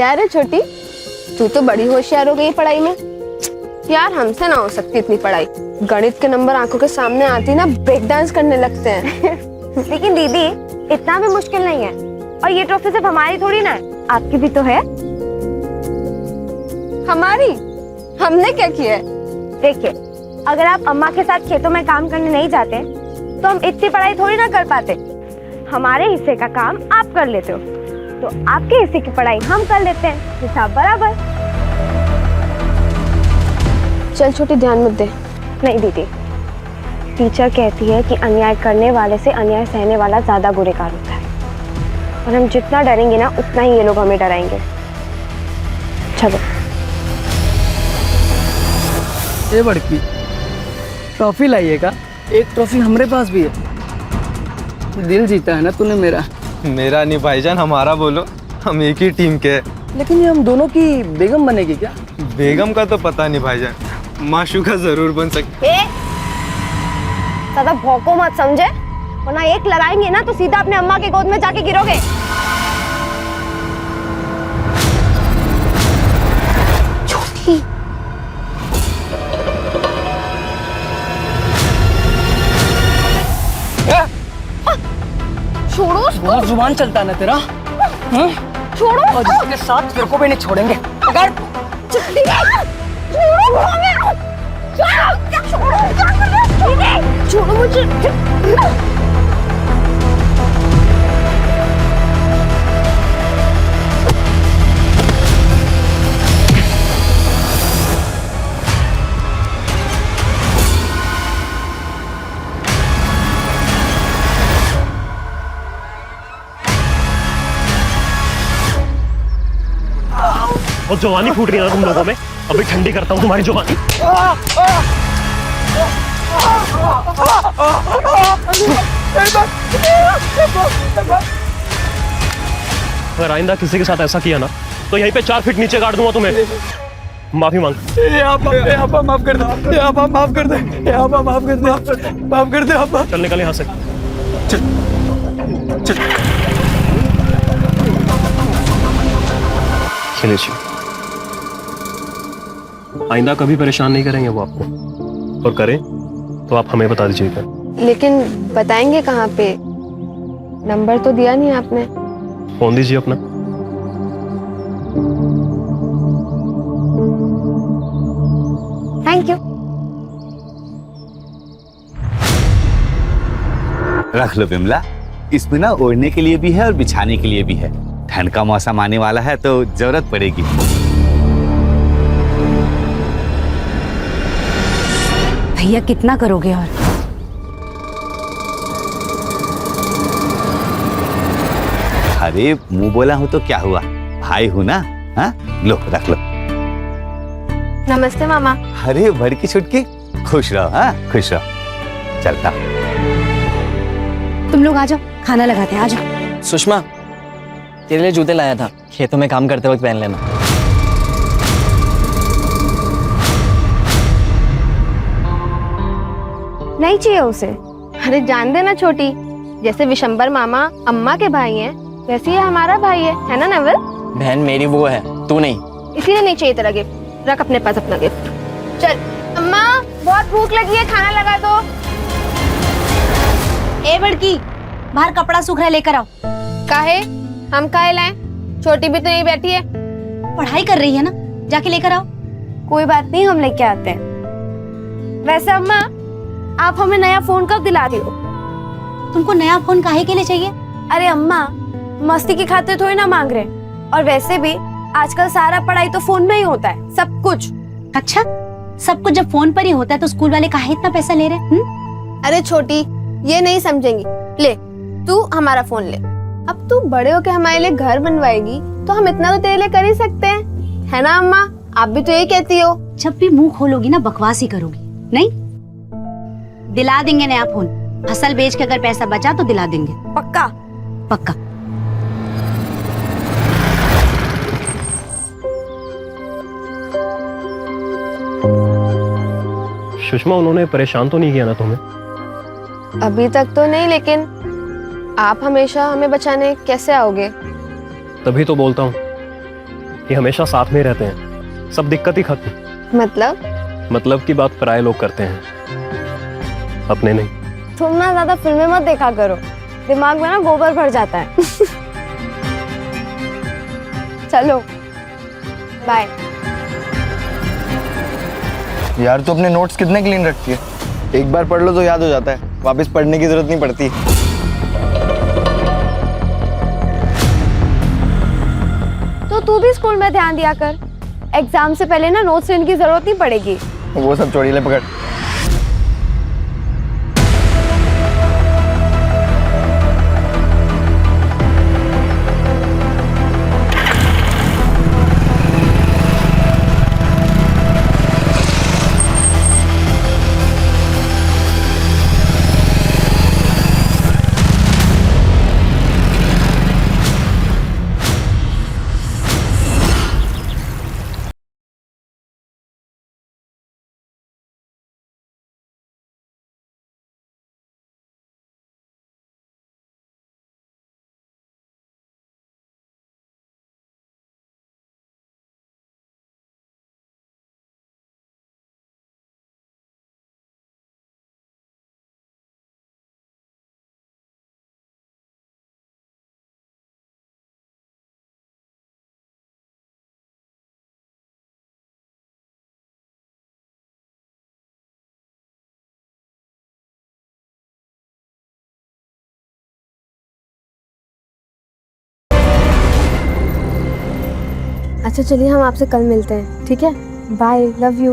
क्या रे छोटी, तू तो बड़ी होशियार हो गई पढ़ाई में। यार हमसे ना हो सकती इतनी पढ़ाई। गणित के नंबर आंखों के सामने आती ना ब्रेक डांस करने लगते हैं। लेकिन दीदी इतना भी मुश्किल नहीं है, और ये ट्रॉफी सिर्फ हमारी थोड़ी ना है, आपकी भी तो है। हमारी? हमने क्या किया है? देखिए, अगर आप अम्मा के साथ खेतों में काम करने नहीं जाते तो हम इतनी पढ़ाई थोड़ी ना कर पाते। हमारे हिस्से का काम आप कर लेते हो तो आपके हिस्से की पढ़ाई हम कर लेते हैं, हिसाब बराबर। चल छोटी, ध्यान मत दे। नहीं दीदी, टीचर कहती है कि अन्याय करने वाले से अन्याय सहने वाला ज्यादा गुनहगार होता है, और हम जितना डरेंगे ना उतना ही ये लोग हमें डराएंगे। चलो। ये बड़की ट्रॉफी लाइएगा। एक ट्रॉफी हमारे पास भी है। दिल जीता है ना तूने मेरा। मेरा नहीं भाईजान, हमारा बोलो, हम एक ही टीम के हैं। लेकिन ये हम दोनों की बेगम बनेगी क्या? बेगम का तो पता नहीं भाईजान, माशूका जरूर बन सकती। ज्यादा भौंको मत समझे, वरना एक लगाएंगे ना तो सीधा अपने अम्मा के गोद में जाके गिरोगे। छोटी, छोड़ो उसको। बहुत जुबान चलता है ना तेरा। छोड़ो और जिसके साथ तेरे को भी नहीं छोड़ेंगे। अगर छोड़ो छोड़ो मुझे। और जवानी फूट रही है ना तुम लोगों में। अभी ठंडी करता हूँ तुम्हारी जवानी। अगर आइंदा किसी के साथ ऐसा किया ना तो यहीं पे 4 फीट नीचे गाड़ दूंगा तुम्हें। माफी मांग। आपा माफ कर दे। आपा माफ कर दे। आपा माफ कर दे। माफ कर दे आपा। चल निकल यहाँ से। खिलेश, आइंदा कभी परेशान नहीं करेंगे वो आपको, और करें तो आप हमें बता दीजिएगा। लेकिन बताएंगे कहाँ पे? नंबर तो दिया नहीं आपने। फोन दीजिए अपना। Thank you. रख लो विमला, इसमें ना ओढ़ने के लिए भी है और बिछाने के लिए भी है। ठंड का मौसम आने वाला है तो जरूरत पड़ेगी। भैया कितना करोगे? और अरे मुंह बोला हूं तो क्या हुआ, भाई हूं ना। हाँ लो रख लो। नमस्ते मामा। अरे बड़की छुटकी, खुश रहो। हाँ खुश रहो। चलता। तुम लोग आ जाओ, खाना लगाते हैं। आ जाओ। सुषमा, तेरे लिए जूते लाया था, खेतों में काम करते वक्त पहन लेना। नहीं चाहिए उसे। अरे जान देना छोटी, जैसे विशंबर मामा अम्मा के भाई हैं वैसे ही हमारा भाई है ना नवल? बहन मेरी वो है, तू नहीं। इसीलिए नहीं चाहिए तेरा गिफ्ट। रख अपने पास अपना गिफ्ट। चल अम्मा, बहुत भूख लगी है, खाना लगा दो। ए बड़की, बाहर कपड़ा सूख रहा है, लेकर आओ। काहे? हम काहे लाएं? छोटी भी तो यहीं बैठी है। पढ़ाई कर रही है ना, जाके लेकर आओ। कोई बात नहीं, हम लेके आते हैं। वैसे अम्मा, आप हमें नया फोन कब दिला रही हो? तुमको नया फोन काहे के लिए चाहिए? अरे अम्मा, मस्ती की खातिर थोड़ी ना मांग रहे, और वैसे भी आजकल सारा पढ़ाई तो फोन में ही होता है, सब कुछ। अच्छा, सब कुछ जब फोन पर ही होता है तो स्कूल वाले काहे इतना पैसा ले रहे हैं? अरे छोटी, ये नहीं समझेंगी। ले, तू हमारा फोन ले। अब तू बड़े होके हमारे लिए घर बनवाएगी तो हम इतना तो तेरे लिए कर ही सकते हैं, है ना अम्मा? आप भी तो यही कहती हो। जब भी मुंह खोलोगी ना बकवास ही करोगी। नहीं, दिला देंगे नया फोन। फसल बेच के अगर पैसा बचा तो दिला देंगे। पक्का? पक्का। सुषमा, उन्होंने परेशान तो नहीं किया ना तुम्हें? अभी तक तो नहीं, लेकिन आप हमेशा हमें बचाने कैसे आओगे? तभी तो बोलता हूँ, ये हमेशा साथ में रहते हैं, सब दिक्कत ही खत्म। मतलब की बात पराये लोग करते हैं, अपने नहीं। तुम ना ज्यादा फिल्में मत देखा करो, दिमाग में ना गोबर भर जाता है। चलो बाय। यार तू अपने नोट्स कितने क्लीन रखती है? एक बार पढ़ लो तो याद हो जाता है, वापस पढ़ने की जरूरत नहीं पड़ती। तो तू भी स्कूल में ध्यान दिया कर, एग्जाम से पहले ना नोट्स लेने की जरूरत नहीं पड़ेगी। वो सब छोड़ी, ले पकड़। अच्छा चलिए, हम आपसे कल मिलते हैं, ठीक है? Bye, love you.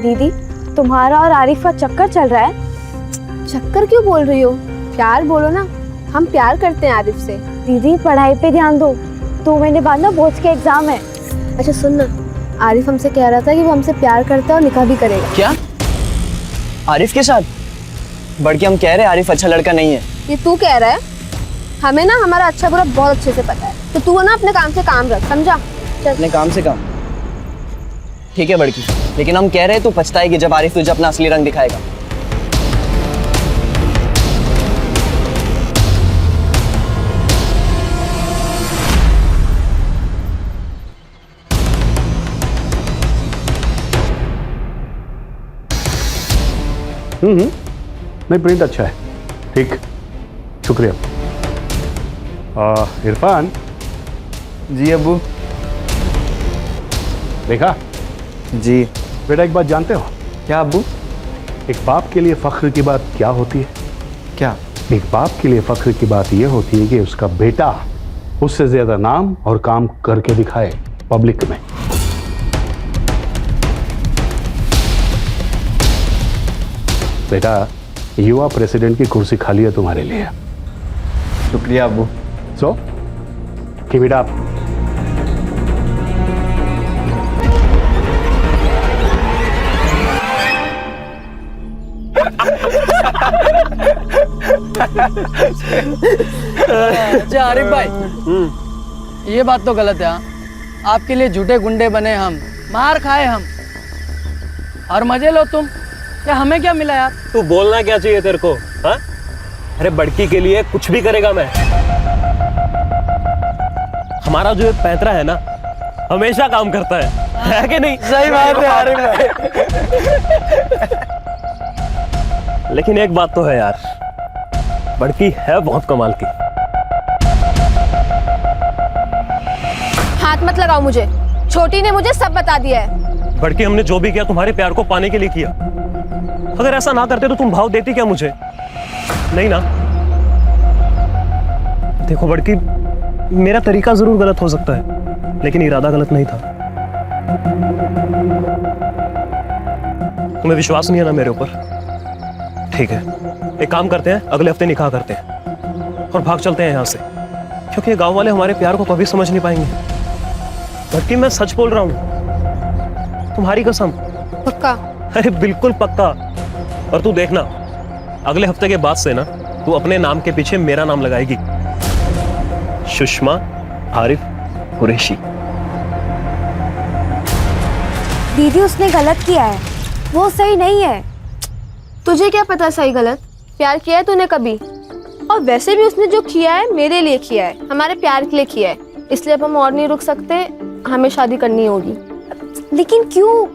दीदी, तुम्हारा और आरिफ का चक्कर चल रहा है। चक्कर क्यों बोल रही हो? प्यार बोलो ना, हम प्यार करते हैं आरिफ से। दीदी पढ़ाई पे ध्यान दो, 2 महीने बाद ना बोर्ड के एग्जाम है। अच्छा सुन ना, आरिफ हमसे कह रहा था कि वो हमसे प्यार करता है और निकाह भी करेगा। क्या? आरिफ के साथ? बड़की हम कह रहे हैं आरिफ अच्छा लड़का नहीं है। ये तू कह रहा है? हमें ना हमारा अच्छा बुरा बहुत अच्छे से पता है, तो तू ना अपने काम से काम रख, समझा? चल। अपने काम से काम? ठीक है बड़की, लेकिन हम कह रहे हैं तू पछताएगी जब आरिफ तुझे अपना असली रंग दिखाएगा। नहीं, प्रिंट अच्छा है, ठीक, शुक्रिया। इरफान। जी अब्बू। देखा? जी। बेटा एक बात जानते हो? क्या अब्बू? एक बाप के लिए फख्र की बात क्या होती है? क्या? एक बाप के लिए फख्र की बात यह होती है कि उसका बेटा उससे ज्यादा नाम और काम करके दिखाए पब्लिक में। बेटा, युवा प्रेसिडेंट की कुर्सी खाली है तुम्हारे लिए। शुक्रिया अब्बू। So keep it up. अच्छा आरिफ भाई, ये बात तो गलत है। आपके लिए झूठे गुंडे बने हम, मार खाए हम, और मजे लो तुम। क्या हमें क्या मिला यार? तू बोलना क्या चाहिए तेरे को? हाँ? अरे बड़की के लिए कुछ भी करेगा मैं। हमारा जो एक पैतरा है ना, हमेशा काम करता है कि नहीं? सही बात है आरिफ भाई। लेकिन एक बात तो है यार, बड़की है बहुत कमाल की। हाथ मत लगाओ मुझे, छोटी ने मुझे सब बता दिया है। बड़की, हमने जो भी किया तुम्हारे प्यार को पाने के लिए किया। अगर ऐसा ना करते तो तुम भाव देती क्या मुझे? नहीं ना? देखो बड़की, मेरा तरीका जरूर गलत हो सकता है, लेकिन इरादा गलत नहीं था। तुम्हें विश्वास नहीं है ना मेरे ऊपर? ठीक है, एक काम करते हैं, अगले हफ्ते निकाह करते हैं और भाग चलते हैं यहाँ से, क्योंकि गांव वाले हमारे प्यार को कभी समझ नहीं पाएंगे। बल्कि मैं सच बोल रहा हूँ, तुम्हारी कसम। पक्का? अरे बिल्कुल पक्का। और तू देखना, अगले हफ्ते के बाद से ना तू अपने नाम के पीछे मेरा नाम लगाएगी, सुषमा आरिफ कुरैशी। दीदी उसने गलत किया है, वो सही नहीं है। तुझे क्या पता सही गलत? प्यार किया है तूने कभी? और वैसे भी उसने जो किया है मेरे लिए किया है, हमारे प्यार के लिए किया है। इसलिए अब हम और नहीं रुक सकते, हमें शादी करनी होगी। लेकिन क्यों?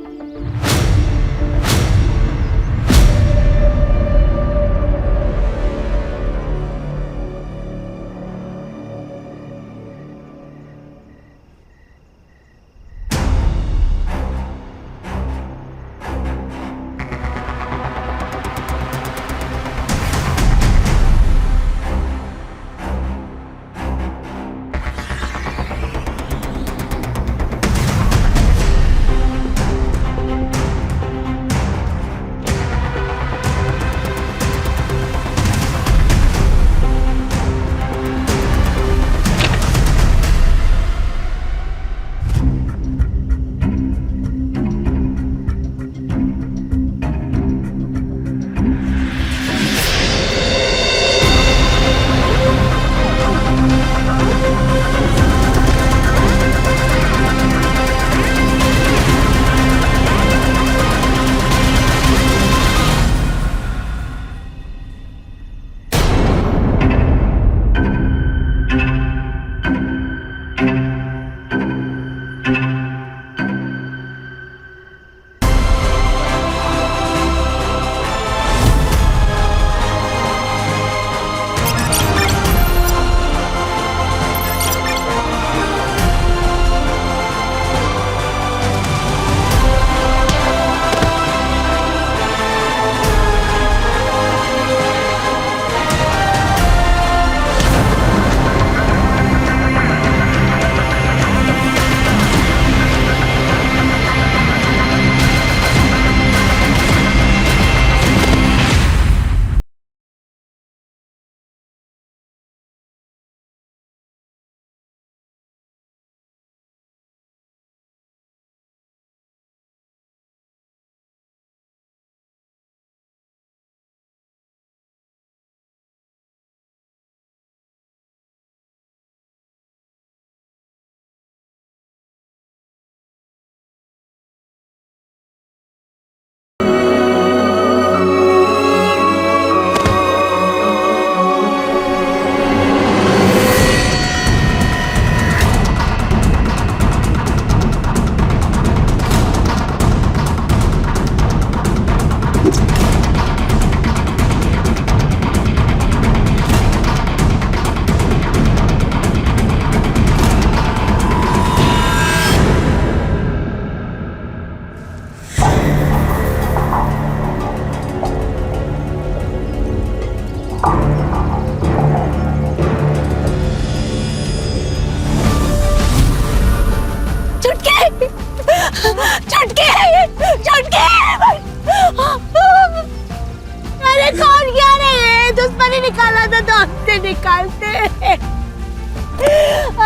अरे कौन किया रे? दुश्मनी निकाला था तो हमसे निकालते।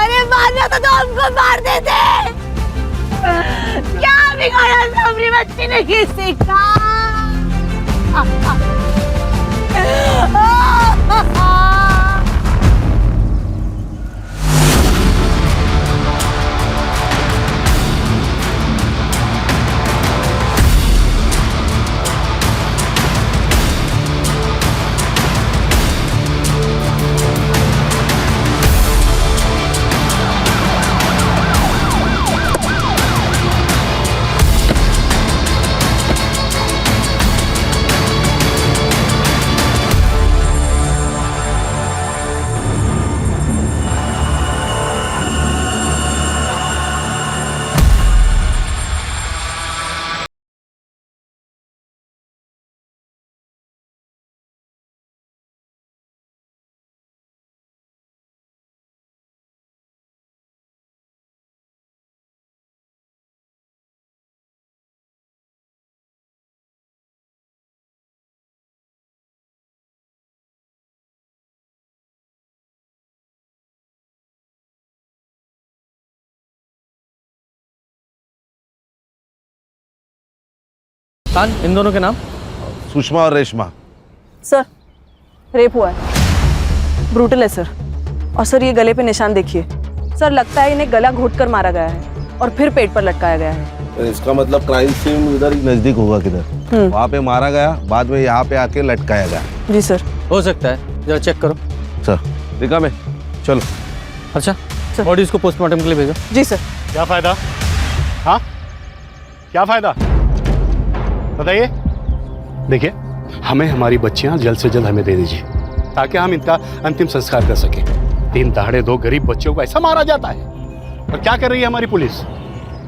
अरे मारना था तो हमको मार देते। क्या बिगाड़ा सबरी बच्ची ने किसी का? खान, इन दोनों के नाम? सुषमा और रेशमा। सर, रेप हुआ है, ब्रूटल है सर। और सर ये गले पे निशान देखिए सर, लगता है इन्हें गला घोट कर मारा गया है और फिर पेट पर लटकाया गया है। इसका मतलब क्राइम सीन उधर ही नजदीक होगा, किधर वहाँ पे मारा गया, बाद में यहाँ पे आके लटकाया गया। जी सर। हो सकता है, जरा चेक करो। सर, दिखा में चलो। अच्छा बॉडी इसको पोस्टमार्टम के लिए भेजो। जी सर। क्या फायदा? हाँ, क्या फायदा बताइए। देखिए, हमें हमारी बच्चियां जल्द से जल्द हमें दे दीजिए ताकि हम इनका अंतिम संस्कार कर सकें। 3 दहाड़े 2 गरीब बच्चों को ऐसा मारा जाता है। और क्या कर रही है हमारी पुलिस?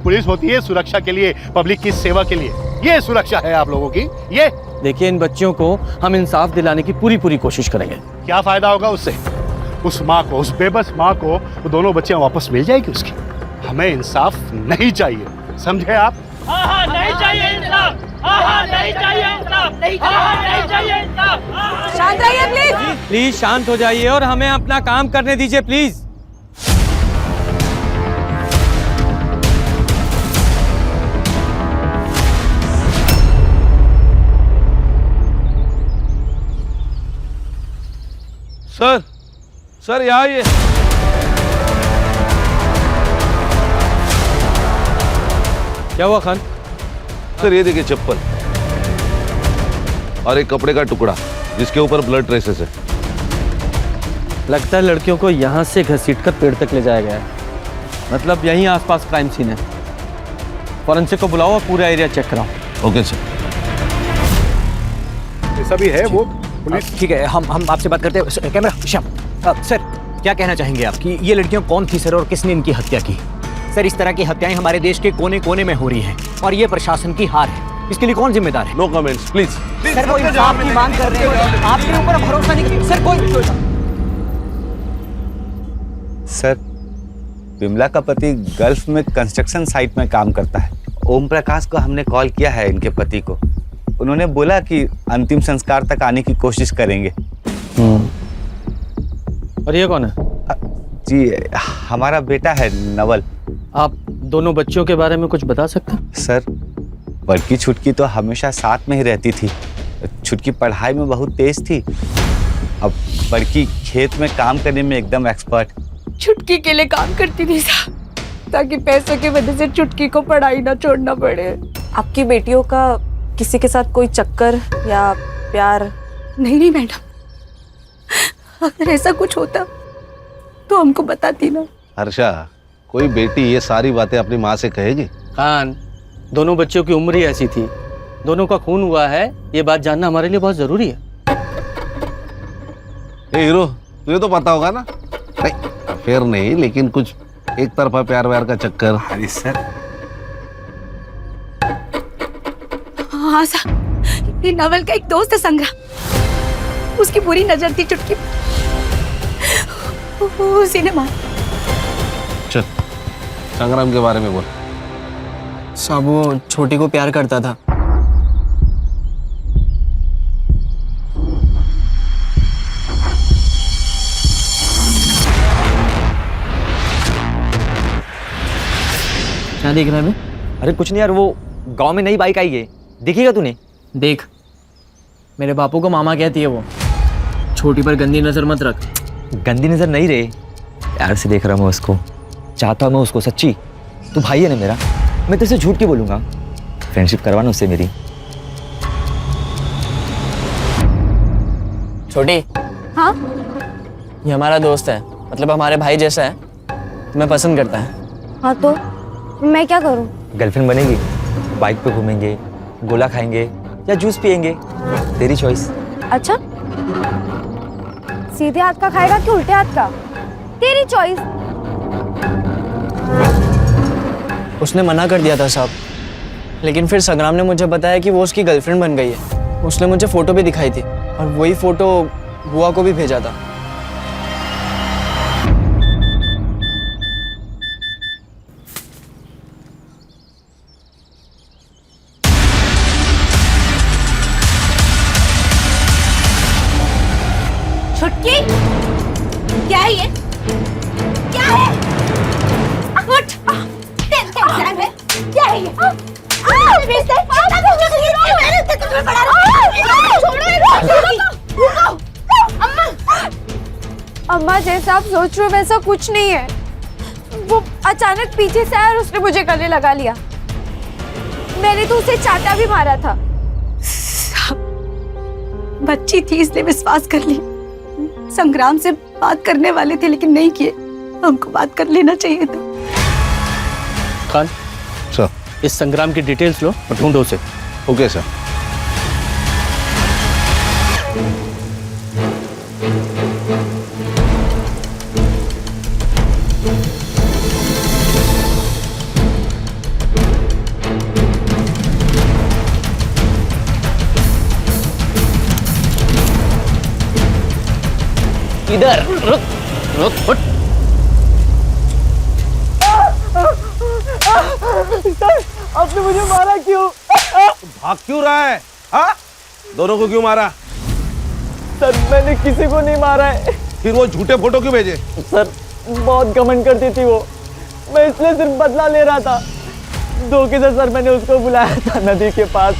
पुलिस होती है सुरक्षा के लिए, पब्लिक की सेवा के लिए। ये सुरक्षा है आप लोगों की? ये देखिए, इन बच्चियों को हम इंसाफ दिलाने की पूरी कोशिश करेंगे। क्या फायदा होगा उससे? उस माँ को, उस बेबस माँ को वो दोनों बच्चियां वापस मिल जाएगी उसकी। हमें इंसाफ नहीं चाहिए, समझे आप? नहीं चाहिए इंसाफ। नहीं चाहिए इंसाफ। नहीं चाहिए इंसाफ। शांत रहिए प्लीज। प्लीज शांत हो जाइए और हमें अपना काम करने दीजिए प्लीज। सर यहाँ आइए। क्या हुआ खान? सर ये देखिए चप्पल और एक कपड़े का टुकड़ा जिसके ऊपर ब्लड ट्रेसेस है। लगता है लड़कियों को यहाँ से घसीटकर पेड़ तक ले जाया गया है। मतलब यहीं आसपास क्राइम सीन है। फॉरेंसिक को बुलाओ और पूरा एरिया चेक कराओ। Okay sir. ऐसा भी है वो पुलिस। ठीक है, हम आपसे बात करते हैं। कैमरा श्याम। सर क्या कहना चाहेंगे आप कि ये लड़कियां कौन थी सर और किसने इनकी हत्या की? सर इस तरह की हत्याएं हमारे देश के कोने कोने में हो रही हैं और ये प्रशासन की हार है। इसके लिए कौन जिम्मेदार है? No comments please. सर कोई इंसाफ की मांग कर रहे हैं, आपके ऊपर भरोसा नहीं। सर कोई सर, विमला का पति गल्फ में कंस्ट्रक्शन साइट में काम करता है। ओम प्रकाश को हमने कॉल किया है, इनके पति को। उन्होंने बोला कि अंतिम संस्कार तक आने की कोशिश करेंगे। और ये कौन है? जी, हमारा बेटा है नवल। आप दोनों बच्चियों के बारे में कुछ बता सकते हैं? सर, बड़की छुटकी तो हमेशा साथ में ही रहती थी। छुटकी पढ़ाई में बहुत तेज थी। अब बड़की खेत में काम करने में एकदम एक्सपर्ट। छुटकी के लिए काम करती थी साहब, ताकि पैसों की वजह से छुटकी को पढ़ाई ना छोड़ना पड़े। आपकी बेटियों का किसी के साथ कोई चक्कर या प्यार? नहीं मैडम, अगर ऐसा कुछ होता तो हमको बताती ना। हर्षा, कोई बेटी ये सारी बातें अपनी माँ से कहेगी? खान, दोनों बच्चों की उम्र ही ऐसी थी, दोनों का खून हुआ है, ये बात जानना हमारे लिए बहुत जरूरी है। ए हीरो, तुझे तो पता होगा ना? नहीं, अफेयर नहीं, लेकिन कुछ एक तरफा प्यार व्यार का चक्कर। अरे सर, हाँ साहब, ये नवल का एक दोस्त है संग्राम, उसकी बुरी नजर थी छुटकी, उसी ने मारा। चल, संग्राम के बारे में बोल। साहब वो छोटी को प्यार करता था। क्या देख रहा है बे? अरे कुछ नहीं यार, वो गांव में नई बाइक आई है, देखिएगा तूने? देख, मेरे बापू को मामा कहती है वो। छोटी पर गंदी नजर मत रख। गंदी नजर नहीं रे, प्यार से देख रहा मैं उसको, चाहता हूँ मैं उसको। सच्ची, तू भाई है ना मेरा, मैं तुझसे झूठ क्यों बोलूंगा? फ्रेंडशिप करवाना उससे मेरी। छोटी, हाँ, ये हमारा दोस्त है, मतलब हमारे भाई जैसा है, तुम्हें पसंद करता है। हाँ तो मैं क्या करूँ? गर्लफ्रेंड बनेगी, बाइक पे घूमेंगे, गोला खाएंगे या जूस पिएंगे, तेरी चॉइस। अच्छा, सीधे हाथ का खाएगा कि उल्टे हाथ का? तेरी चॉइस। उसने मना कर दिया था साहब, लेकिन फिर संग्राम ने मुझे बताया कि वो उसकी गर्लफ्रेंड बन गई है। उसने मुझे फोटो भी दिखाई थी और वही फोटो बुआ को भी भेजा था। छुटकी, क्या है ये? क्या है? उठ! क्या है ये? अम्मा, जैसा आप सोच रहे हो वैसा कुछ नहीं है। वो अचानक पीछे से आया और उसने मुझे गले लगा लिया। मैंने तो उसे चाटा भी मारा था। बच्ची थी इसलिए विश्वास कर लिया। संग्राम से बात करने वाले थे लेकिन नहीं किए। हमको बात कर लेना चाहिए था। खान सर। इस संग्राम की डिटेल्स लो और ढूंढो उसे। Okay sir. इधर रुक रुक उठ। आपने मुझे मारा क्यों? भाग क्यों रहा है? हाँ? दोनों को क्यों मारा? सर मैंने किसी को नहीं मारा है। फिर वो झूठे फोटो क्यों भेजे? सर बहुत घमंड करती थी वो, मैं इसलिए सिर्फ बदला ले रहा था। धोखे से सर मैंने उसको बुलाया था नदी के पास।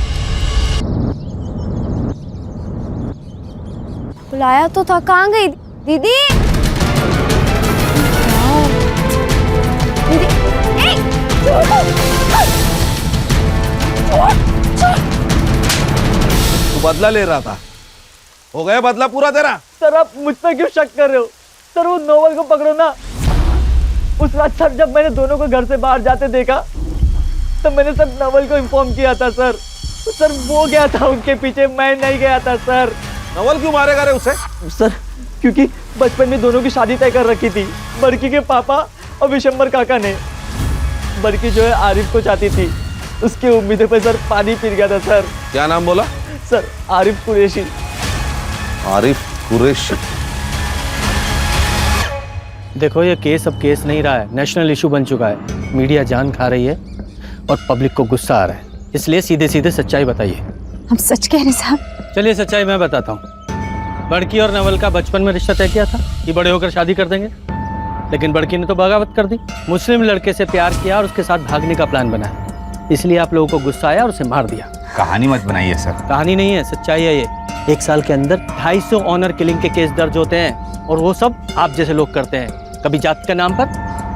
बुलाया तो था, कहाँ गई दीदी? दीदी तू बदला ले रहा था, हो गया बदला पूरा तेरा? सर आप मुझ पर क्यों शक कर रहे हो? सर वो नोवेल को पकड़ो ना। उस रात सर जब मैंने दोनों को घर से बाहर जाते देखा तब मैंने सर नवल को इन्फॉर्म किया था सर। सर वो गया था उनके पीछे, मैं नहीं गया था सर। नवल क्यों मारेगा रे उसे? सर क्योंकि बचपन में दोनों की शादी तय कर रखी थी, बड़की के पापा और विशंबर काका ने। बड़की जो है आरिफ को चाहती थी, उसकी उम्मीदों पे सर पानी फिर गया था सर। क्या नाम बोला? सर आरिफ कुरैशी। आरिफ कुरैशी। देखो ये केस अब केस नहीं रहा है, नेशनल इशू बन चुका है। मीडिया जान खा रही है और पब्लिक को गुस्सा आ रहा है, इसलिए सीधे सीधे सच्चाई बताइए। हम सच कह रहे साहब। चलिए सच्चाई मैं बताता हूँ। बड़की और नवल का बचपन में रिश्ता तय किया था कि बड़े होकर शादी कर देंगे, लेकिन बड़की ने तो बगावत कर दी। मुस्लिम लड़के से प्यार किया और उसके साथ भागने का प्लान बनाया, इसलिए आप लोगों को गुस्सा आया और उसे मार दिया। कहानी मत बनाइए सर। कहानी नहीं है, सच्चाई है ये। 1 साल के अंदर 250 ऑनर किलिंग के केस दर्ज होते हैं और वो सब आप जैसे लोग करते हैं, कभी जात के नाम पर,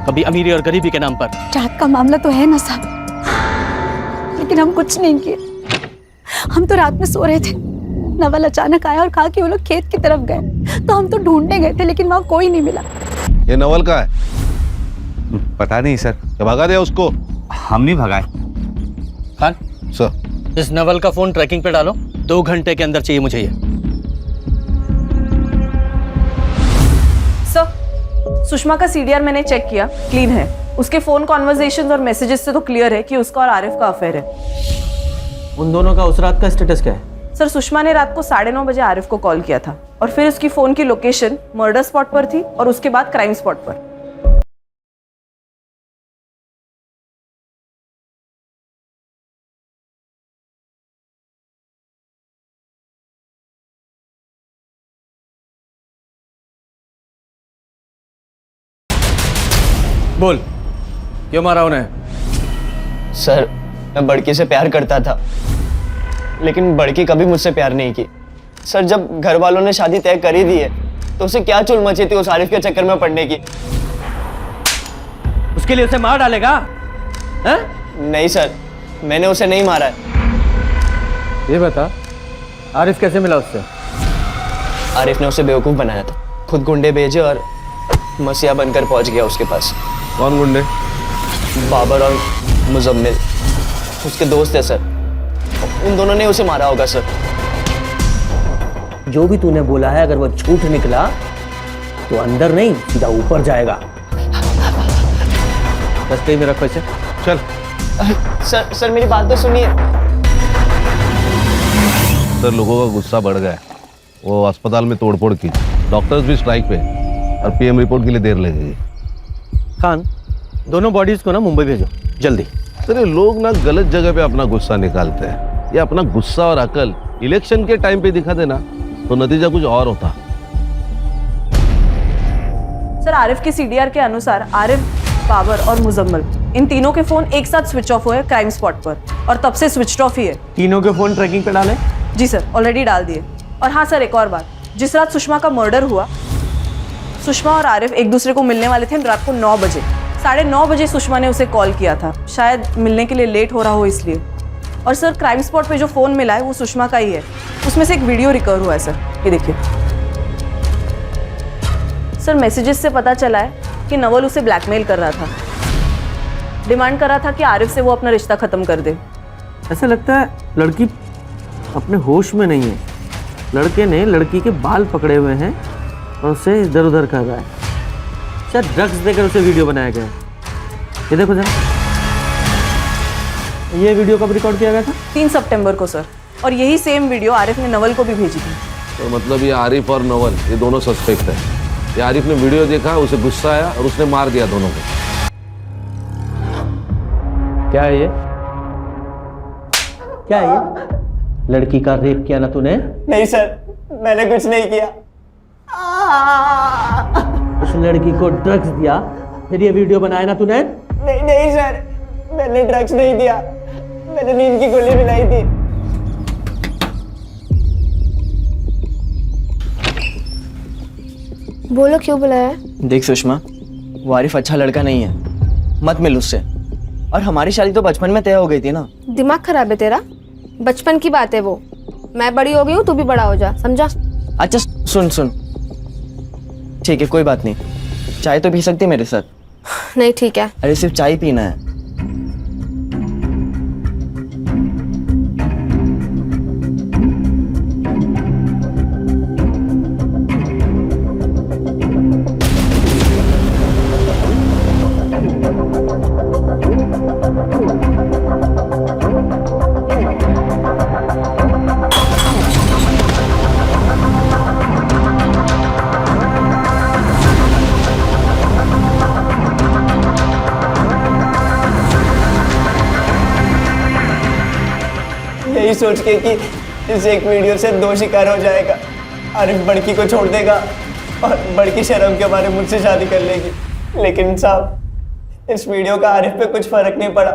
कभी अमीरी और गरीबी के नाम पर। जात का मामला तो है ना साहब, लेकिन हम कुछ नहीं किए। हम तो रात में सो रहे थे, नवल अचानक आया और कहा कि वो लोग खेत की तरफ गए, तो हम तो ढूंढने गए थे लेकिन वहाँ कोई नहीं मिला। ये नवल का है? पता नहीं सर। क्या भगा दिया उसको? हम नहीं भगाए। खान सर। इस नवल का फोन ट्रैकिंग पे डालो, 2 घंटे के अंदर चाहिए मुझे ये। सर सुषमा का सीडीआर मैंने चेक किया, क्लीन है। उसके फोन कॉन्वर्सेशंस और मैसेजेस से तो क्लियर है कि उसका और आरिफ का अफेयर है। उन दोनों का उस रात का स्टेटस क्या है? सर सुषमा ने रात को 9:30 बजे आरिफ को कॉल किया था और फिर उसकी फोन की लोकेशन मर्डर स्पॉट पर थी और उसके बाद क्राइम स्पॉट पर। बोल, क्यों मारा उन्हें? सर मैं बड़की से प्यार करता था, लेकिन बड़की कभी मुझसे प्यार नहीं की। सर जब घर वालों ने शादी तय कर ही दी है तो उसे क्या चुल मची थी उस आरिफ के चक्कर में पड़ने की। उसके लिए उसे मार डालेगा? हैं? नहीं सर, मैंने उसे नहीं मारा है। ये बता, आरिफ कैसे मिला उससे? आरिफ ने उसे बेवकूफ़ बनाया था, खुद गुंडे भेजे और मसीहा बनकर पहुंच गया उसके पास। कौन गुंडे? बाबर और मुजम्मिल उसके दोस्त है सर, उन दोनों ने उसे मारा होगा सर। जो भी तूने बोला है अगर वो झूठ निकला तो अंदर नहीं सीधा ऊपर जाएगा। रास्ते में रखो इसे। चल। सर मेरी बात तो सुनिए। सर लोगों का गुस्सा बढ़ गया है, वो अस्पताल में तोड़फोड़ की, डॉक्टर्स भी स्ट्राइक पे और पीएम रिपोर्ट के लिए देर लगेगी। खान दोनों बॉडीज को ना मुंबई भेजो जल्दी। सर ये लोग ना गलत जगह पे अपना गुस्सा निकालते हैं। ये अपना गुस्सा और अकल इलेक्शन के टाइम पे दिखा देना तो नतीजा कुछ और होता। सर आरिफ के सीडीआर के अनुसार आरिफ, बाबर और मुजम्मिल इन तीनों के फोन एक साथ स्विच ऑफ हुए क्राइम स्पॉट पर और तब से स्विच ऑफ ही है। तीनों के फोन ट्रैकिंग पे डालें? जी सर ऑलरेडी डाल दिए। और हाँ सर एक और बात, जिस रात सुषमा का मर्डर हुआ सुषमा और आरिफ एक दूसरे को मिलने वाले थे रात को 9 बजे। 9:30 बजे सुषमा ने उसे कॉल किया था, शायद मिलने के लिए लेट हो रहा हो इसलिए। और सर क्राइम स्पॉट पे जो फ़ोन मिला है वो सुषमा का ही है, उसमें से एक वीडियो रिकवर हुआ है सर, ये देखिए। सर मैसेजेस से पता चला है कि नवल उसे ब्लैकमेल कर रहा था, डिमांड कर रहा था कि आरिफ से वो अपना रिश्ता ख़त्म कर दे। ऐसा लगता है लड़की अपने होश में नहीं है। लड़के ने लड़की के बाल पकड़े हुए हैं और उसे इधर उधर कर रहा है। शायद ड्रग्स देकर उसे वीडियो बनाया गया है। ये देखो जरा, ये वीडियो कब रिकॉर्ड किया गया था? 3 सितंबर को सर, और यही सेम वीडियो आरिफ ने नवल को भी भेजी थी। तो मतलब ये आरिफ और नवल ये दोनों सस्पेक्ट है। ये आरिफ ने वीडियो देखा, उसे गुस्सा आया और उसने मार दिया दोनों को। क्या है ये? क्या है ये? लड़की का रेप किया ना तूने? नहीं सर, मैंने कुछ नहीं किया। उस लड़की को ड्रग्स दिया, फिर ये वीडियो बनाया ना तूने? नहीं नहीं सर, मैंने ड्रग्स नहीं दिया, मैंने नींद की गोली मिलाई थी। बोलो क्यों बुलाया है? देख सुषमा, वो आरिफ अच्छा लड़का नहीं है, मत मिल उससे। और हमारी शादी तो बचपन में तय हो गई थी ना। दिमाग खराब है तेरा? बचपन की बात है वो। मैं बड़ी हो गई हूँ, तू भी बड़ा हो जा, समझा? अच्छा सुन सुन, ठीक है कोई बात नहीं, चाय तो पी सकती है मेरे साथ? नहीं ठीक है। अरे सिर्फ चाय पीना है। यही सोच के कि इस एक वीडियो से 2 शिकार हो जाएगा, आरिफ बड़की को छोड़ देगा और बड़की शर्म के मारे मुझसे शादी कर लेगी। लेकिन साहब, इस वीडियो का आरिफ पे कुछ फर्क नहीं पड़ा।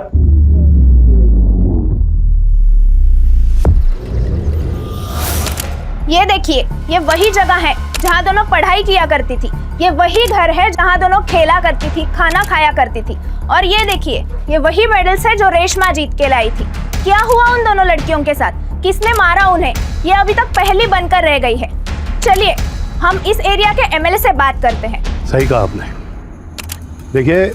ये देखिए, ये वही जगह है जहाँ दोनों पढ़ाई किया करती थी। ये वही घर है जहाँ दोनों खेला करती थी, खाना खाया करती थी। और ये देखिए, ये वही मेडल्स है जो रेशमा जीत के लाई थी। क्या हुआ उन दोनों लड़कियों के साथ? किसने मारा उन्हें? ये अभी तक पहेली बनकर रह गई है। चलिए हम इस एरिया के एमएलए से बात करते हैं। सही कहा आपने। देखिए,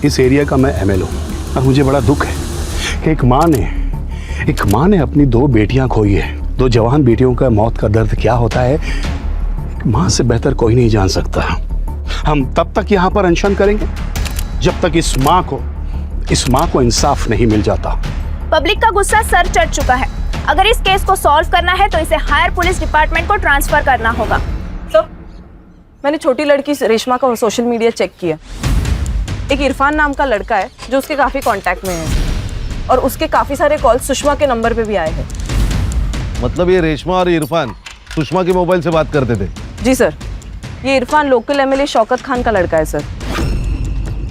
इस एरिया का मैं एमएलए हूँ और मुझे बड़ा दुख है कि एक माँ ने अपनी 2 बेटियां खोई है। 2 जवान बेटियों का मौत का दर्द क्या होता है, माँ से बेहतर कोई नहीं जान सकता। हम तब तक यहाँ पर अनशन करेंगे जब तक इस माँ को इंसाफ नहीं मिल जाता। पब्लिक का गुस्सा सर चढ़ चुका है। अगर इस केस को सॉल्व करना है तो इसे हायर पुलिस डिपार्टमेंट को ट्रांसफर करना होगा। सर, मैंने छोटी लड़की रेशमा का सोशल मीडिया चेक किया। एक इरफान नाम का लड़का है जो उसके काफ़ी कांटेक्ट में है और उसके काफ़ी सारे कॉल सुषमा के नंबर पे भी आए हैं। मतलब ये रेशमा और इरफान सुषमा के मोबाइल से बात करते थे? जी सर, ये इरफान लोकल एमएलए शौकत खान का लड़का है सर,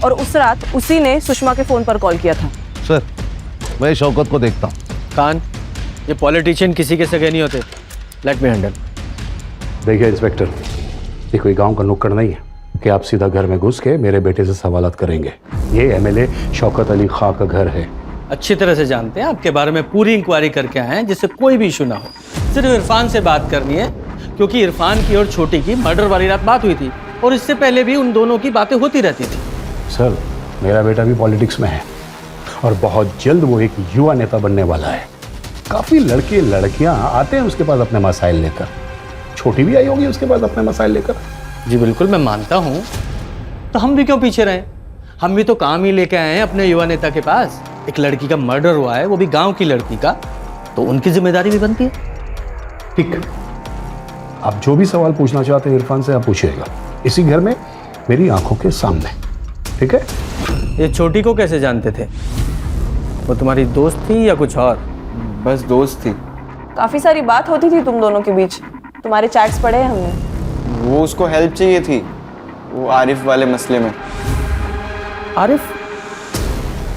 और उस रात उसी ने सुषमा के फ़ोन पर कॉल किया था। सर, मैं शौकत को देखता हूँ। खान, ये पॉलिटिशियन किसी के सगे नहीं होते। Let me handle. देखिए इंस्पेक्टर, ये कोई गांव का नुक्कड़ नहीं है कि आप सीधा घर में घुस के मेरे बेटे से सवालात करेंगे। ये एमएलए शौकत अली खां का घर है। अच्छी तरह से जानते हैं, आपके बारे में पूरी इंक्वायरी करके आए हैं जिससे कोई भी इशू ना हो। सिर्फ इरफान से बात करनी है क्योंकि इरफान की और छोटी की मर्डर वाली रात बात हुई थी और इससे पहले भी उन दोनों की बातें होती रहती थी। सर, मेरा बेटा भी पॉलिटिक्स में है और बहुत जल्द वो एक युवा नेता बनने वाला है। काफ़ी लड़के लड़कियां आते हैं उसके पास अपने मसाइल लेकर। छोटी भी आई होगी उसके पास अपने मसाइल लेकर। जी बिल्कुल, मैं मानता हूँ। तो हम भी क्यों पीछे रहें? हम भी तो काम ही लेके आए हैं अपने युवा नेता के पास। एक लड़की का मर्डर हुआ है, वो भी गांव की लड़की का, तो उनकी जिम्मेदारी भी बनती है। ठीक, आप जो भी सवाल पूछना चाहते हैं इरफान से आप पूछिएगा, इसी घर में मेरी आंखों के सामने। ठीक है? ये छोटी को कैसे जानते थे? वो तुम्हारी दोस्त थी या कुछ और? बस दोस्त थी। काफ़ी सारी बात होती थी तुम दोनों के बीच, तुम्हारे चैट्स पढ़े हैं हमने। वो उसको हेल्प चाहिए थी, वो आरिफ वाले मसले में। आरिफ?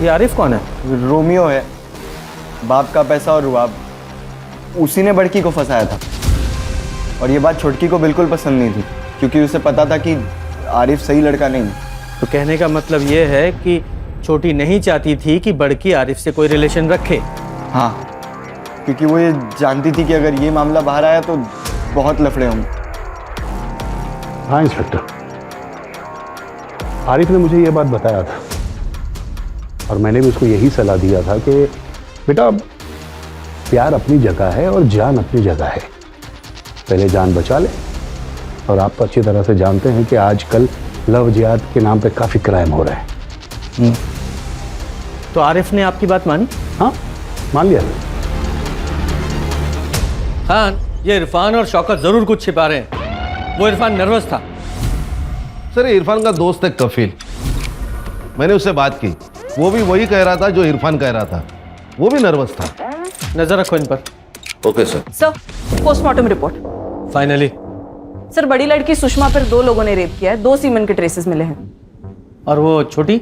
ये आरिफ कौन है? रोमियो है, बाप का पैसा और रुआब, उसी ने बड़की को फंसाया था। और ये बात छोटकी को बिल्कुल पसंद नहीं थी क्योंकि उसे पता था कि आरिफ सही लड़का नहीं है। तो कहने का मतलब ये है कि छोटी नहीं चाहती थी कि बड़की आरिफ से कोई रिलेशन रखे। हाँ, क्योंकि वो ये जानती थी कि अगर ये मामला बाहर आया तो बहुत लफड़े होंगे। हाँ इंस्पेक्टर, आरिफ ने मुझे ये बात बताया था और मैंने भी उसको यही सलाह दिया था कि बेटा प्यार अपनी जगह है और जान अपनी जगह है, पहले जान बचा ले। और आप तो अच्छी तरह से जानते हैं कि आजकल लव जिहाद के नाम पे काफ़ी क्राइम हो रहा है। तो आरिफ ने आपकी बात मानी? हाँ, मान लिया। खान, ये इरफान और शौकत जरूर कुछ छिपा रहे हैं। वो इरफान नर्वस था। सर ये इरफान का दोस्त है कफील, मैंने उससे बात की, वो भी वही कह रहा था जो इरफान कह रहा था, वो भी नर्वस था। नजर रखो इन पर। Okay sir. Sir, postmortem report. Finally sir, बड़ी लड़की सुषमा पर 2 लोगों ने रेप किया है, 2 सीमेन के ट्रेसेस मिले हैं। और वो छोटी?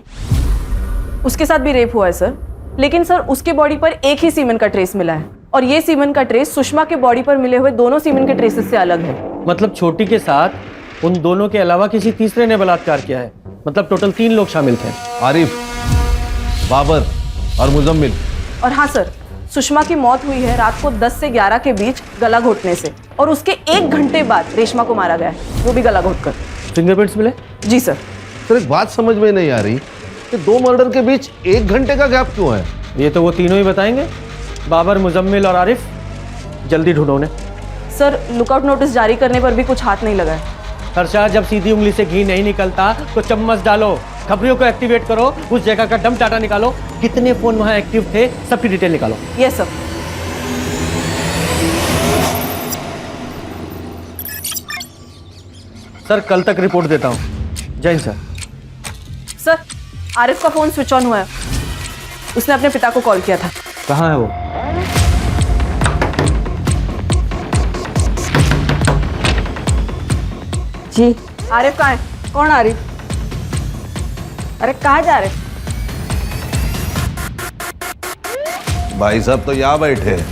उसके साथ भी रेप हुआ है सर, लेकिन सर उसके बॉडी पर एक ही सीमेन का ट्रेस मिला है और ये सीमेन का ट्रेस सुषमा के बॉडी पर मिले हुए दोनों सीमेन के ट्रेसेस से अलग है। मतलब छोटी के साथ उन दोनों के अलावा किसी तीसरे ने बलात्कार किया है। मतलब टोटल 3 लोग शामिल थे। आरिफ, बाबर और मुजम्मिल। और हाँ सर, सुषमा की मौत हुई है रात को 10 से 11 के बीच गला घोटने से और उसके 1 घंटे बाद रेशमा को मारा गया है, वो भी गला घोटकर। फिंगरप्रिंट्स मिले? जी सर। सर एक बात समझ में नहीं आ रही कि 2 मर्डर के बीच 1 घंटे का गैप क्यों है? ये तो वो तीनों ही बताएंगे, बाबर, मुजम्मिल और आरिफ। जल्दी ढूंढो उन्हें। सर, लुकआउट नोटिस जारी करने पर भी कुछ हाथ नहीं लगा है। हर्षा, जब सीधी उंगली से घी नहीं निकलता तो चम्मच डालो, खबरियों को एक्टिवेट करो, उस जगह का डंप डाटा निकालो, कितने फोन वहां एक्टिव थे सबकी डिटेल निकालो। Yes sir. सर कल तक रिपोर्ट देता हूँ। जय हिंद सर। सर, आरिफ का फोन स्विच ऑन हुआ है, उसने अपने पिता को कॉल किया था। कहाँ है वो? जी। आरिफ कहाँ है? कौन आरिफ? अरे कहाँ जा रहे? भाई साहब तो यहाँ बैठे हैं।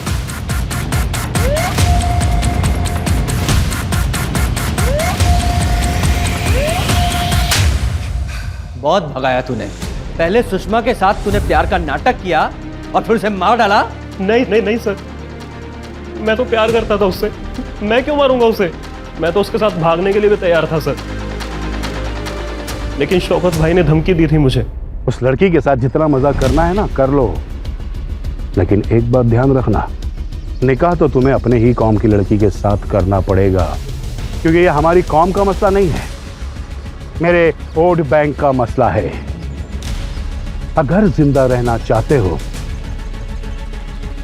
बहुत भगाया तूने। पहले सुषमा के साथ तूने प्यार का नाटक किया और फिर उसे मार डाला। नहीं नहीं नहीं सर, मैं तो प्यार करता था उससे, मैं क्यों मारूंगा उसे? मैं तो उसके साथ भागने के लिए भी तैयार था सर, लेकिन शौकत भाई ने धमकी दी थी मुझे। उस लड़की के साथ जितना मजा करना है ना कर लो, लेकिन एक बात ध्यान रखना, निकाह तो तुम्हें अपने ही कौम की लड़की के साथ करना पड़ेगा, क्योंकि ये हमारी कौम का मसला नहीं है, मेरे वोट बैंक का मसला है। अगर जिंदा रहना चाहते हो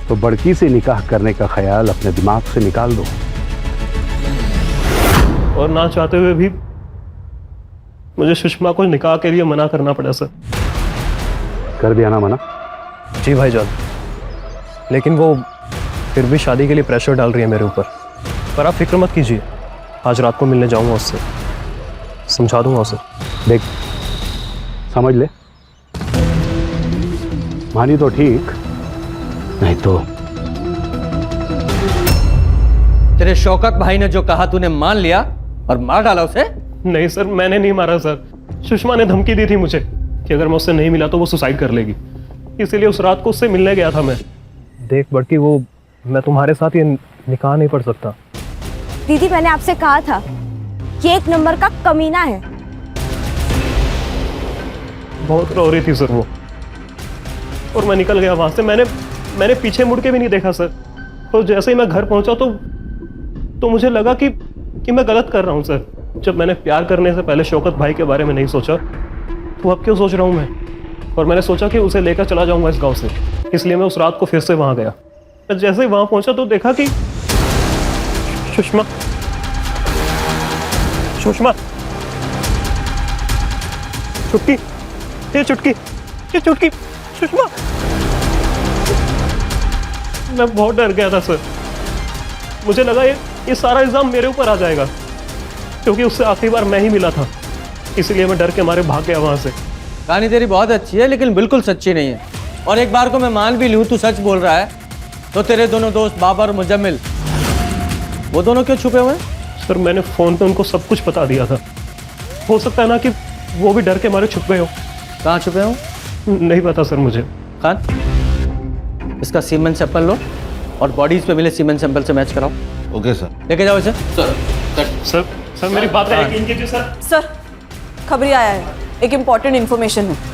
तो बड़की से निकाह करने का ख्याल अपने दिमाग से निकाल दो। और ना चाहते हुए भी मुझे सुषमा को निकाह के लिए मना करना पड़ा सर। कर दिया ना मना? जी भाईजान, लेकिन वो फिर भी शादी के लिए प्रेशर डाल रही है मेरे ऊपर। पर आप फिक्र मत कीजिए, आज रात को मिलने जाऊंगा उससे, समझा दूंगा उसे। देख, समझ ले, मानी तो ठीक, नहीं तो तेरे शौकत भाई ने जो कहा तूने मान लिया और मार डाला उसे? नहीं सर, मैंने नहीं मारा सर, सुषमा ने धमकी दी थी मुझे कि अगर मैं उससे नहीं मिला तो वो सुसाइड कर लेगी, इसीलिए उस रात को उससे मिलने गया था मैं। देख बड़की, वो मैं तुम्हारे साथ ये निकाह नहीं पढ़ सकता। दीदी, मैंने आपसे कहा था कि 1 नंबर का कमीना है। बहुत रो रही थी सर वो, और मैं निकल गया वहां से। मैंने पीछे मुड़ के भी नहीं देखा सर। और जैसे ही मैं घर पहुंचा तो मुझे लगा कि मैं गलत कर रहा हूं सर। जब मैंने प्यार करने से पहले शौकत भाई के बारे में नहीं सोचा, तो अब क्यों सोच रहा हूं मैं? और मैंने सोचा कि उसे लेकर चला जाऊंगा इस गांव से, इसलिए मैं उस रात को फिर से वहां गया। मैं जैसे ही वहां पहुंचा तो देखा कि सुषमा चुटकी सुषमा। मैं बहुत डर गया था सर, मुझे लगा ये सारा इल्जाम मेरे ऊपर आ जाएगा, क्योंकि उससे आखिरी बार मैं ही मिला था, इसलिए मैं डर के मारे भाग गया वहां से। कहानी तेरी बहुत अच्छी है लेकिन बिल्कुल सच्ची नहीं है। और एक बार को मैं मान भी लूं तू सच बोल रहा है, तो तेरे दोनों दोस्त बाबर और मुजम्मिल, वो दोनों क्यों छुपे हुए हैं? सर, मैंने फोन पे उनको सब कुछ बता दिया था। हो सकता है ना कि वो भी डर के मारे छुप गए हो। कहाँ छुपे हो? नहीं पता सर मुझे। खान, इसका सीमेन सैंपल लो और बॉडीज पे मिले सीमेन सैंपल से मैच कराओ। Okay sir. लेके जाओ इसे। सर मेरी बात है, यकीन कीजिए सर। सर, खबरी आया है, एक इम्पॉर्टेंट इन्फॉर्मेशन है।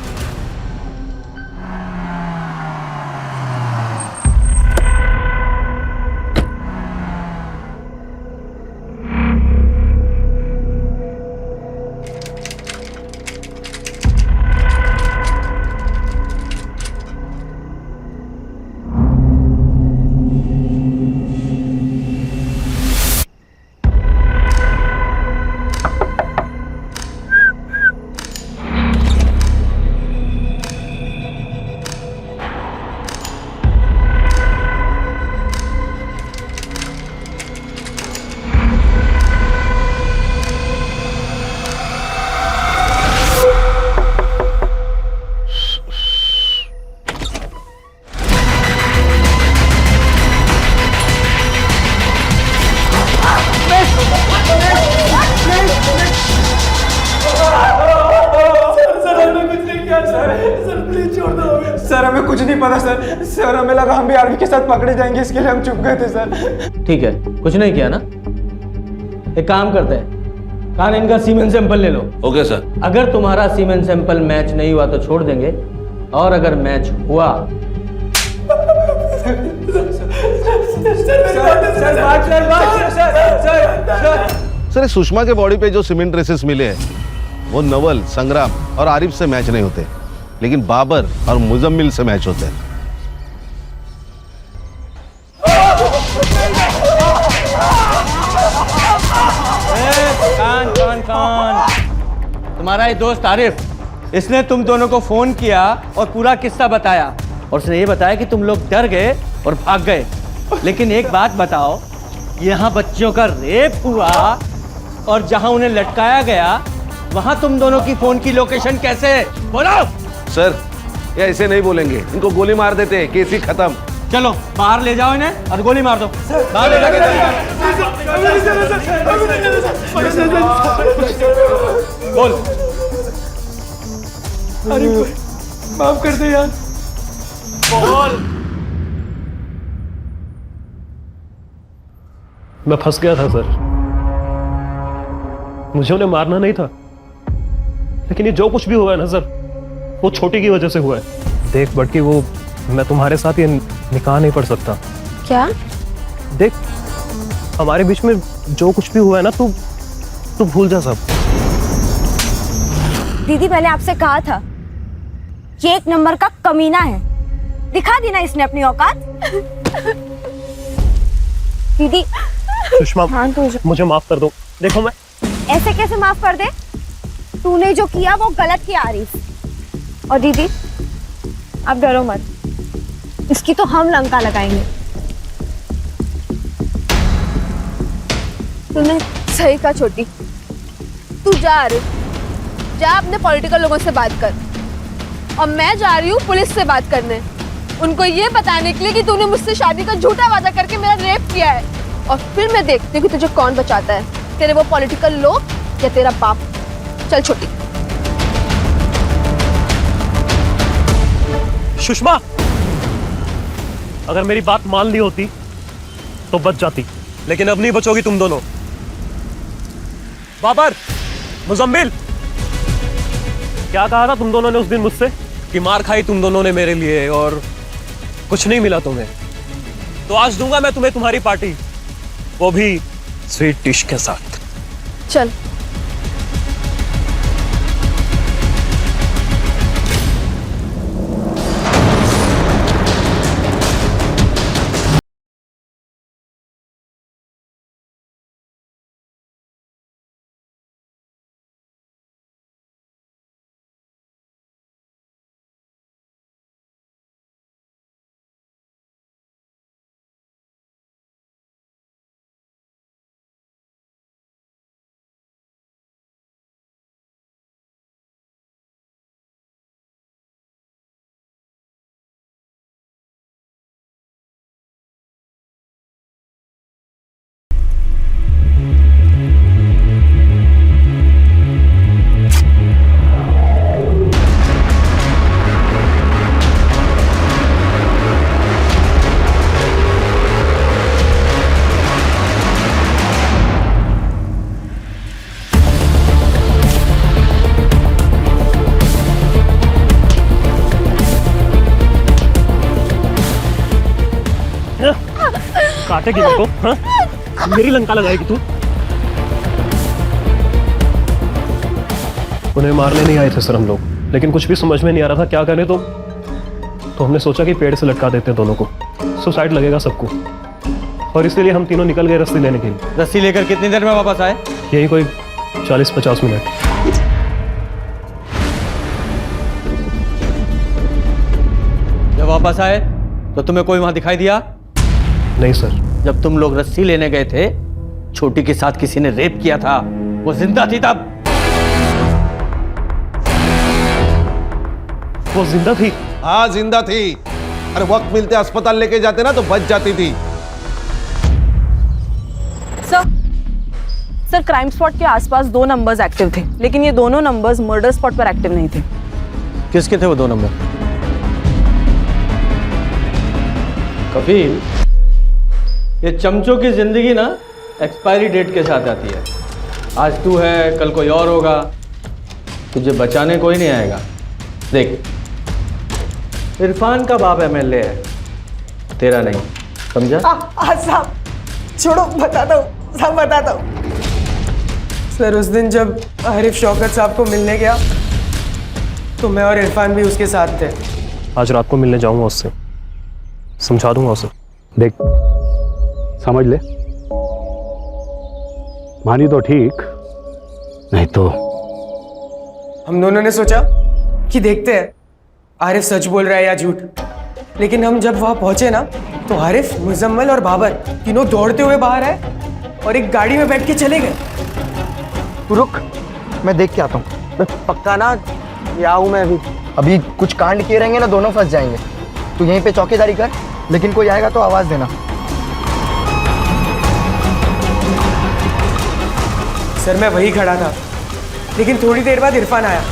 सर हमें कुछ नहीं पता सर। सर हमें लगा हम भी आर्मी के साथ पकड़े जाएंगे, इसके लिए हम चुप गए थे सर। ठीक है, कुछ नहीं किया ना। एक काम करते हैं, कान इनका सीमेन सैंपल ले लो। Okay sir. अगर तुम्हारा सीमेन सैंपल मैच नहीं हुआ तो छोड़ देंगे, और अगर मैच हुआ सर इस सुषमा के बॉडी पे जो सीमेंट ट्रेसेस मिले हैं वो नवल, संग्राम और आरिफ से मैच नहीं होते, लेकिन बाबर और मुजम्मिल से मैच होते हैं। कान कान कान, तुम्हारा ये दोस्त आरिफ, इसने तुम दोनों को फोन किया और पूरा किस्सा बताया, और उसने ये बताया कि तुम लोग डर गए और भाग गए। लेकिन एक बात बताओ, यहाँ बच्चियों का रेप हुआ और जहां उन्हें लटकाया गया वहां तुम दोनों की फोन की लोकेशन कैसे? बोलो। सर ये ऐसे नहीं बोलेंगे, इनको गोली मार देते हैं, केस ही खत्म। चलो बाहर ले जाओ इन्हें और गोली मार दो। बाहर ले जाके बोल। अरे माफ कर दे यार। बोल। मैं फंस गया था सर, मुझे उन्हें मारना नहीं था, लेकिन ये जो कुछ भी हुआ है ना सर, वो छोटी की वजह से हुआ है। देख बड़की, वो मैं तुम्हारे साथ ये निकाह नहीं पढ़ सकता। क्या? देख हमारे बीच में जो कुछ भी हुआ है ना, तू भूल जा सब। दीदी मैंने आपसे कहा था, ये एक नंबर का कमीना है, दिखा दी ना इसने अपनी औकात। दीदी सुषमा मुझे माफ कर दो। देखो मैं ऐसे कैसे माफ कर दे? तूने जो किया वो गलत किया आरिफ। और दीदी आप डरो मत, इसकी तो हम लंका लगाएंगे। तूने सही कहा छोटी। तू जा आरिफ, जा अपने पॉलिटिकल लोगों से बात कर, और मैं जा रही हूँ पुलिस से बात करने, उनको ये बताने के लिए कि तूने मुझसे शादी का झूठा वादा करके मेरा रेप किया है। और फिर मैं देखती हूँ कि तुझे कौन बचाता है, तेरे वो पॉलिटिकल लोग या तेरा बाप। चल छोटी। सुषमा, अगर मेरी बात मान ली होती तो बच जाती, लेकिन अब नहीं बचोगी तुम दोनों। बाबर, मुजम्मिल, क्या कहा था तुम दोनों ने उस दिन मुझसे कि मार खाई तुम दोनों ने मेरे लिए और कुछ नहीं मिला तुम्हें? तो आज दूंगा मैं तुम्हें तुम्हारी पार्टी, वो भी स्वीट डिश के साथ। चल। काटेगी मेरे को? हाँ? मेरी लंका लगाएगी तू? उन्हें मारने नहीं आए थे सर हम लोग, लेकिन कुछ भी समझ में नहीं आ रहा था क्या करें, तो हमने सोचा कि पेड़ से लटका देते हैं दोनों को, सुसाइड लगेगा सबको, और इसीलिए हम तीनों निकल गए रस्सी लेने के लिए। रस्सी लेकर कितनी देर में वापस आए? यही कोई 40-50 मिनट। जब वापस आए तो तुम्हें कोई वहां दिखाई दिया? नहीं सर। जब तुम लोग रस्सी लेने गए थे, छोटी के साथ किसी ने रेप किया था, वो जिंदा थी तब? वो जिंदा थी? हाँ जिंदा थी। अरे वक्त मिलते अस्पताल लेके जाते ना तो बच जाती थी। सर क्राइम स्पॉट के आसपास 2 नंबर्स एक्टिव थे, लेकिन ये दोनों नंबर्स मर्डर स्पॉट पर एक्टिव नहीं थे। किसके थे वो 2 नंबर? कपिल, ये चमचों की जिंदगी ना एक्सपायरी डेट के साथ आती है। आज तू है, कल कोई और होगा, तुझे बचाने कोई नहीं आएगा। देख, इरफान का बाप एमएलए है, तेरा नहीं, समझा? साहब छोड़ो, बताता हूँ साहब, बताता हूँ। सर उस दिन जब आरिफ शौकत साहब को मिलने गया तो मैं और इरफान भी उसके साथ थे। आज रात को मिलने जाऊंगा उससे, समझा दूंगा उसे। देख, समझ ले, मानी तो ठीक, नहीं तो। हम दोनों ने सोचा कि देखते हैं आरिफ सच बोल रहा है या झूठ, लेकिन हम जब वहां पहुंचे ना तो आरिफ, मुजम्मल और बाबर तीनों दौड़ते हुए बाहर आए और एक गाड़ी में बैठ के चले गए। तू रुक, मैं देख के आता हूँ। पक्का ना? या हूँ मैं अभी कुछ कांड किए रहेंगे ना, दोनों फंस जाएंगे। तू यहीं पे चौकीदारी कर, लेकिन कोई आएगा तो आवाज देना। सर मैं वही खड़ा था, लेकिन थोड़ी देर बाद इरफान आया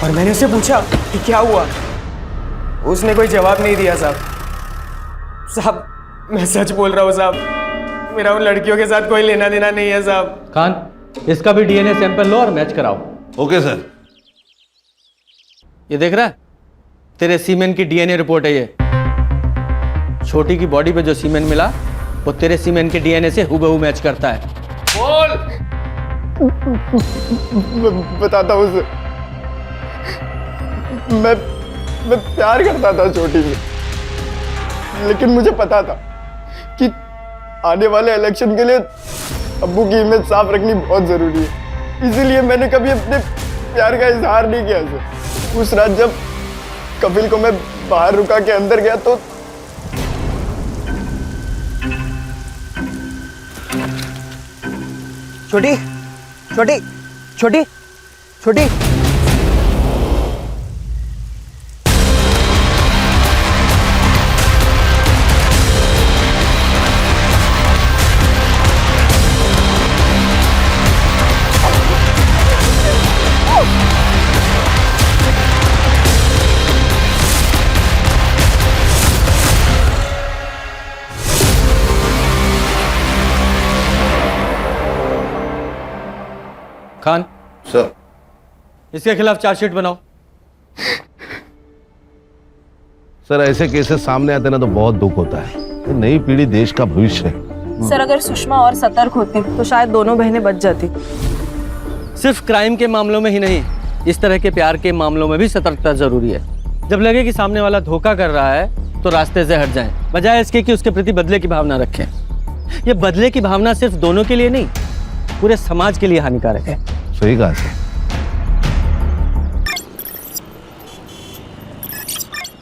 और मैंने उससे पूछा कि क्या हुआ। उसने कोई जवाब नहीं दिया। साहब मैं सच बोल रहा हूँ साहब, मेरा उन लड़कियों के साथ कोई लेना देना नहीं है साहब। खान, इसका भी डीएनए सैंपल लो और मैच कराओ। Okay sir. ये देख रहा है, तेरे सीमेन की डीएनए रिपोर्ट है ये। छोटी की बॉडी पे जो सीमेन मिला वो तेरे सीमेन के डीएनए से हूबहू मैच करता है। बोल। बताता हूँ सर, मैं प्यार करता था छोटी से, लेकिन मुझे पता था कि आने वाले इलेक्शन के लिए अब्बू की इमेज साफ रखनी बहुत जरूरी है, इसीलिए मैंने कभी अपने प्यार का इजहार नहीं किया सर। उस रात जब कपिल को मैं बाहर रुका के अंदर गया तो छोटी छोटी छोटी छोटी खान सर। इसके खिलाफ चार्जशीट बनाओ। सर ऐसे केसेस सामने आते ना तो बहुत दुख होता है। ये नई पीढ़ी देश का भविष्य है। सर अगर सुषमा और सतर्क होती तो शायद दोनों बहनें बच जाती। सिर्फ क्राइम के मामलों में ही नहीं, इस तरह के प्यार के मामलों में भी सतर्कता जरूरी है। जब लगे कि सामने वाला धोखा कर रहा है तो रास्ते से हट जाएं, बजाय इसके कि उसके प्रति बदले की भावना रखें। ये बदले की भावना सिर्फ दोनों के लिए नहीं, पूरे समाज के लिए हानिकारक है। सही कहा सर।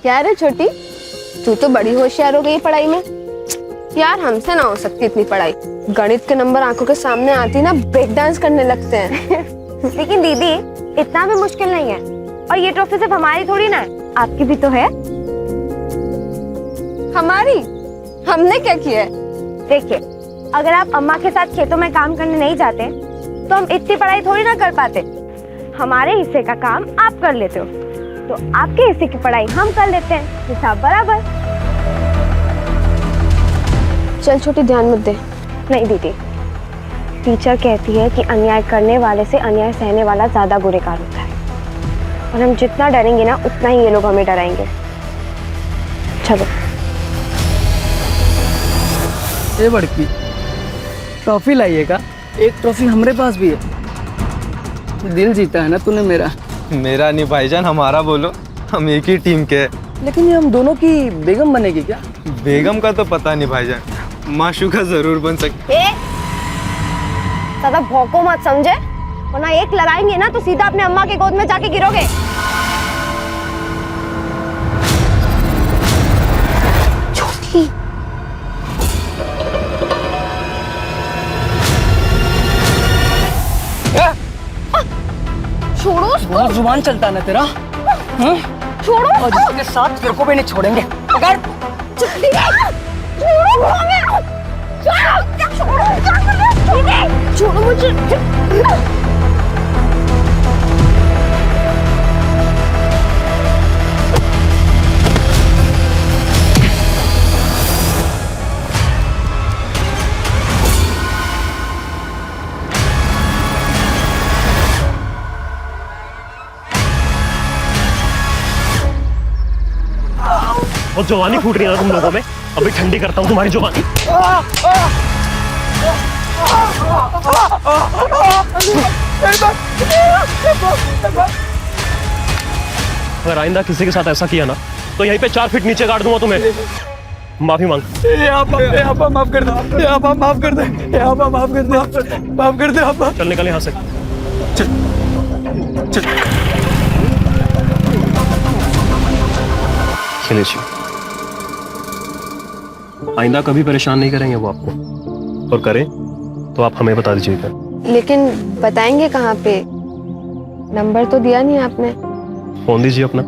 क्या रे छोटी, तू तो बड़ी होशियार हो गई पढ़ाई में। यार हमसे ना हो सकती इतनी पढ़ाई। गणित के नंबर आंखों के सामने आती ना ब्रेक डांस करने लगते हैं। लेकिन दीदी इतना भी मुश्किल नहीं है, और ये ट्रॉफी सिर्फ हमारी थोड़ी ना है, आपकी भी तो है। हमारी? हमने क्या किया है? देखिए, अगर आप अम्मा के साथ खेतों में काम करने नहीं जाते तो हम इतनी पढ़ाई थोड़ी ना कर पाते। हमारे हिस्से का काम आप कर लेते हो तो आपके हिस्से की पढ़ाई हम कर लेते हैं, हिसाब बराबर। चल छोटी, ध्यान मत दे। नहीं दीदी, टीचर कहती है कि अन्याय करने वाले से अन्याय सहने वाला ज्यादा गुनहगार होता है, और हम जितना डरेंगे ना उतना ही ये लोग हमें डराएंगे। चलो। ये बड़की ट्रॉफी लाइएगा। एक ट्रॉफी हमारे पास भी है। दिल जीता है ना तूने मेरा। मेरा नहीं भाईजान, हमारा बोलो, हम एक ही टीम के हैं। लेकिन ये हम दोनों की बेगम बनेगी क्या? बेगम का तो पता नहीं भाईजान, माशूका जरूर बन सकती। ज्यादा भौंको मत समझे, वरना एक लगाएंगे ना तो सीधा अपने अम्मा के गोद में जाके गिरोगे। छोटी छोड़ो उसको। बहुत जुबान चलता है ना तेरा। छोड़ो और जिसके साथ तेरे को भी नहीं छोड़ेंगे। अगर छोड़ो हमें। छोड़ो मुझे। और जवानी फूट रही है ना तुम लोगों में। अभी ठंडी करता हूँ तुम्हारी जवानी। अगर आइंदा किसी के साथ ऐसा किया ना तो यहीं पे 4 फीट नीचे गाड़ दूंगा तुम्हें। माफी मांग। माफ कर दे। माफ कर दे। माफ कर दे। माफ कर दे। चल निकल यहाँ से। खिलेश, आइंदा कभी परेशान नहीं करेंगे वो आपको, और करें तो आप हमें बता दीजिएगा। लेकिन बताएंगे कहाँ पे? नंबर तो दिया नहीं आपने। फोन दीजिए अपना।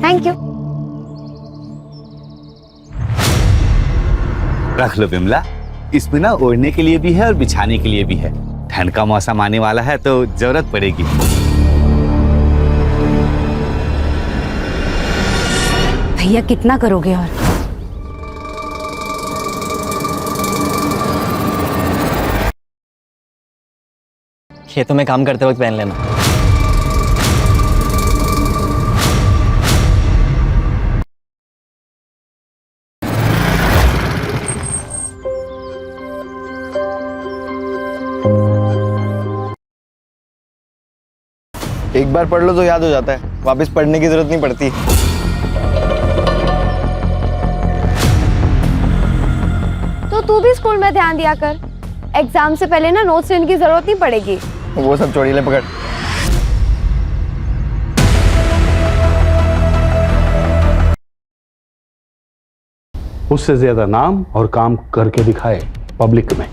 Thank you. रख लो विमला, इसमें ना ओढ़ने के लिए भी है और बिछाने के लिए भी है। ठंड का मौसम आने वाला है तो जरूरत पड़ेगी। भैया कितना करोगे और? खेतों में काम करते वक्त पहन लेना। एक बार पढ़ लो तो याद हो जाता है, वापस पढ़ने की जरूरत नहीं पड़ती। तो तू भी स्कूल में ध्यान दिया कर। एग्जाम से पहले ना नोट्स लेने की जरूरत नहीं पड़ेगी। वो सब छोड़ी, ले पकड़। उससे ज्यादा नाम और काम करके दिखाए पब्लिक में।